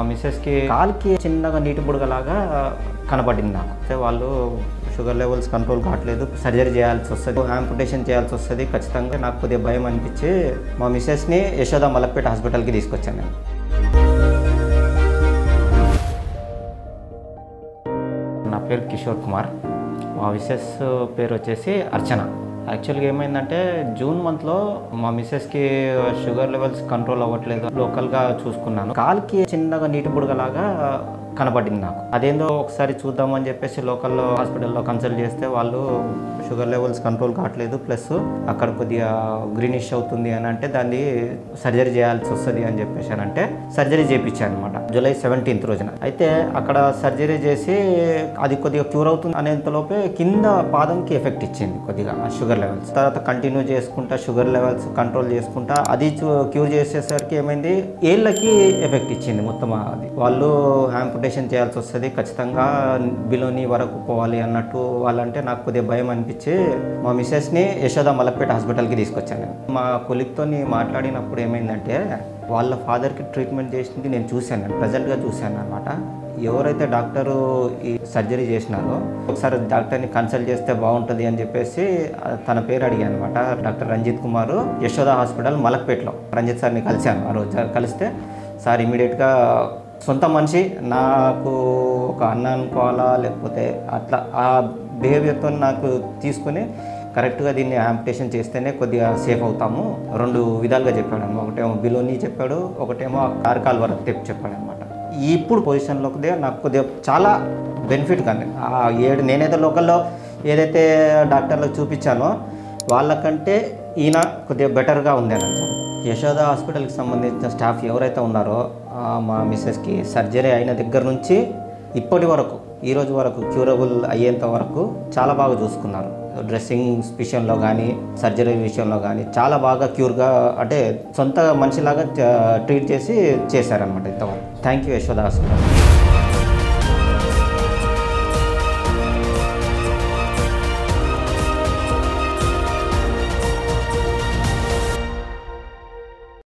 మా మిస్సెస్కి కాలుకి చిన్నగా నీటి బుడగలాగా కనపడింది నాకు. అయితే వాళ్ళు షుగర్ లెవెల్స్ కంట్రోల్ కావట్లేదు, సర్జరీ చేయాల్సి వస్తుంది, యాంపుటేషన్ చేయాల్సి వస్తుంది ఖచ్చితంగా. నాకు కొద్దిగా భయం అనిపించి మా మిస్సెస్ని యశోద మలక్పేట హాస్పిటల్కి తీసుకొచ్చాను నేను. నా పేరు కిషోర్ కుమార్, మా మిస్సెస్ పేరు వచ్చేసి అర్చన. యాక్చువల్గా ఏమైందంటే జూన్ మంత్లో మా మిస్సెస్కి షుగర్ లెవెల్స్ కంట్రోల్ అవ్వట్లేదు, లోకల్గా చూసుకున్నాను. కాలుకి చిన్నగా నీటి బుడగలాగా కనపడింది నాకు. అదేందో ఒకసారి చూద్దామని చెప్పేసి లోకల్లో హాస్పిటల్లో కన్సల్ట్ చేస్తే వాళ్ళు షుగర్ లెవెల్స్ కంట్రోల్ కావట్లేదు, ప్లస్ అక్కడ కొద్దిగా గ్రీనిష్ అవుతుంది అని అంటే దాన్ని సర్జరీ చేయాల్సి వస్తుంది అని చెప్పేసి అంటే సర్జరీ చేయించాను అనమాట జూలై 17th రోజున. అయితే అక్కడ సర్జరీ చేసి అది కొద్దిగా క్యూర్ అవుతుంది అనేంతలోపే కింద పాదంకి ఎఫెక్ట్ ఇచ్చింది కొద్దిగా షుగర్ లెవెల్స్. తర్వాత కంటిన్యూ చేసుకుంటా షుగర్ లెవెల్స్ కంట్రోల్ చేసుకుంటా అది క్యూర్ చేసేసరికి ఏమైంది, ఏళ్ళకి ఎఫెక్ట్ ఇచ్చింది మొత్తం. అది వాళ్ళు యాంపుటేషన్ చేయాల్సి వస్తుంది ఖచ్చితంగా, బిలోని వరకు పోవాలి అన్నట్టు వాళ్ళంటే నాకు కొద్దిగా భయం అనిపించి మా మిస్సెస్ని యశోద మలక్పేట హాస్పిటల్కి తీసుకొచ్చాను. మా కొలీగ్తో మాట్లాడినప్పుడు ఏమైందంటే వాళ్ళ ఫాదర్కి ట్రీట్మెంట్ చేసింది నేను చూశాను, నేను ప్రజెంట్గా చూశాను అనమాట. ఎవరైతే డాక్టరు ఈ సర్జరీ చేసినారో ఒకసారి డాక్టర్ని కన్సల్ట్ చేస్తే బాగుంటుంది అని చెప్పేసి తన పేరు అడిగాను అనమాట. డాక్టర్ రంజిత్ కుమార్, యశోద హాస్పిటల్ మలక్పేటలో. రంజిత్ సార్ని కలిశాను ఆ రోజు. కలిస్తే సార్ ఇమీడియట్గా సొంత మనిషి, నాకు ఒక అన్న అనుకోవాలా లేకపోతే అట్లా ఆ బిహేవియర్తో నాకు తీసుకుని కరెక్ట్గా దీన్ని యాంపుటేషన్ చేస్తేనే కొద్దిగా సేఫ్ అవుతాము, 2 విధాలుగా చెప్పాడు. ఒకటేమో బిలోని చెప్పాడు, ఒకటేమో కారకాల వరకు చెప్పాడు అనమాట. ఇప్పుడు పొజిషన్లో కొద్దిగా నాకు కొద్దిగా చాలా బెనిఫిట్ కానీ నేనైతే లోకల్లో ఏదైతే డాక్టర్లకు చూపించానో వాళ్ళకంటే ఈయన కొద్దిగా బెటర్గా ఉంది అని అంటాను. యశోద హాస్పిటల్కి సంబంధించిన స్టాఫ్ ఎవరైతే ఉన్నారో మా మిస్సెస్కి సర్జరీ అయిన దగ్గర నుంచి ఇప్పటి వరకు ఈ రోజు వరకు క్యూరబుల్ అయ్యేంత వరకు చాలా బాగా చూసుకున్నారు. డ్రెస్సింగ్ విషయంలో కానీ సర్జరీ విషయంలో కానీ చాలా బాగా క్యూర్గా అంటే సొంత మనిషిలాగా ట్రీట్ చేసి చేశారనమాట ఇంతవరకు. Thank you Yashoda hospital.